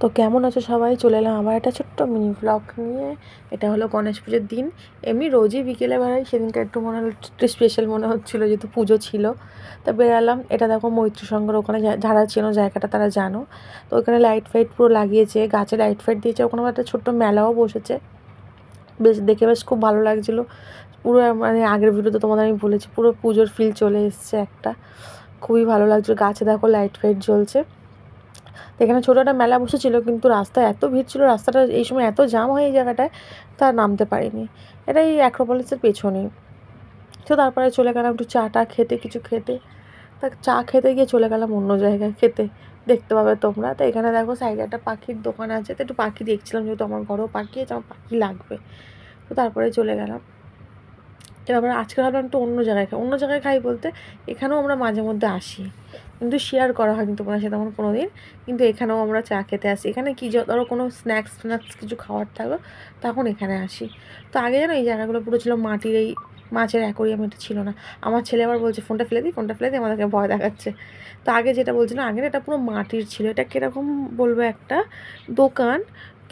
তো কেমন আছো সবাই? চলে এলাম আবার একটা ছোট্ট মিনি ব্লগ নিয়ে। এটা হলো গণেশ পুজোর দিন। এমনি রোজই বিকেলে বেড়াই, সেদিনটা একটু মনে হলো একটু স্পেশাল মনে হচ্ছিলো যেহেতু পুজো ছিল। তা বেরালাম। এটা দেখো মৈত্র সংঘের ওখানে, যারা চেনো জায়গাটা তারা জানো। তো ওখানে লাইট ফাইট পুরো লাগিয়েছে, গাছে লাইট ফাইট দিয়েছে, ওখানে একটা ছোট্ট মেলাও বসেছে। বেশ খুব ভালো লাগছিলো। পুরো মানে আগের ভিডিওতে তোমাদের আমি বলেছি পুরো পুজোর ফিল চলে এসছে একটা। খুবই ভালো লাগছিলো। গাছে দেখো লাইট ফাইট জ্বলছে। এখানে ছোটো একটা মেলা বসেছিল, কিন্তু রাস্তায় এত ভিড় ছিল, রাস্তাটা এই সময় এত জাম হয় এই জায়গাটায়, তা নামতে পারিনি। এটা এই অ্যাক্রোপলিসের পেছনেই। তো তারপরে চলে গেলাম একটু চা খেতে, কিছু খেতে। তা চা খেতে গিয়ে চলে গেলাম অন্য জায়গায় খেতে, দেখতে পাবে তোমরা। তো এখানে দেখো সাইডে একটা পাখির দোকান আছে, তো একটু পাখি দেখছিলাম, যেহেতু আমার ঘরেও পাখি আছে, আমার পাখি লাগবে। তো তারপরে চলে গেলাম। এবার আজকে ভাবলাম একটু অন্য জায়গায় খাই। অন্য জায়গায় খাই বলতে এখানেও আমরা মাঝে মধ্যে আসি, কিন্তু শেয়ার করা হয়নি তোমার সাথে তেমন কোনো দিন। কিন্তু এখানেও আমরা চা খেতে আসি। এখানে কি ধরো কোনো স্ন্যাক্স কিছু খাওয়ার থাকলো তখন এখানে আসি। তো আগে জানো এই জায়গাগুলো পুরো ছিল মাটির, এই মাছের অ্যাকোরিয়াম, এটা ছিল না। আমার ছেলে আবার বলছে ফোনটা ফেলে দিই, আমাদেরকে ভয় দেখাচ্ছে। তো আগে যেটা বলছিলাম, আগে এটা পুরো মাটির ছিল। এটা কীরকম বলবো, একটা দোকান,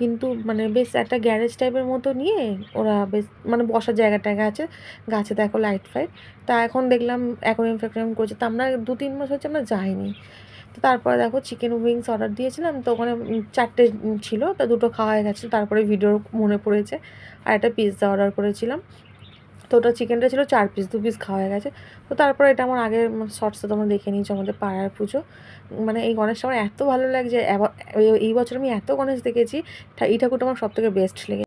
কিন্তু মানে বেশ একটা গ্যারেজ টাইপের মতো নিয়ে ওরা বেশ মানে বসার জায়গা টায়গা আছে, গাছে দেখো লাইট ফাইট। তা এখন দেখলাম অ্যাকোরিয়াম ফ্যাকোরিয়াম করছে। তা আমরা 2-3 মাস হচ্ছে আমরা যাইনি। তো তারপরে দেখো চিকেন উইংস অর্ডার দিয়েছিলাম, তো ওখানে 4টে ছিল, তা 2টো খাওয়া হয়ে গেছে। তারপরে ভিডিও মনে পড়েছে আর একটা পিৎজা অর্ডার করেছিলাম। তো ওটা চিকেনটা ছিল 4 পিস, 2 পিস খাওয়া হয়ে গেছে। তো তারপরে এটা আমার আগের শর্টসে তোমরা দেখে নিয়েছো, আমাদের পাড়ার পুজো। মানে এই গণেশটা আমার এত ভালো লাগছে। এই বছর আমি এত গণেশ দেখেছি, এই ঠাকুরটা আমার সবথেকে বেস্ট লেগেছে।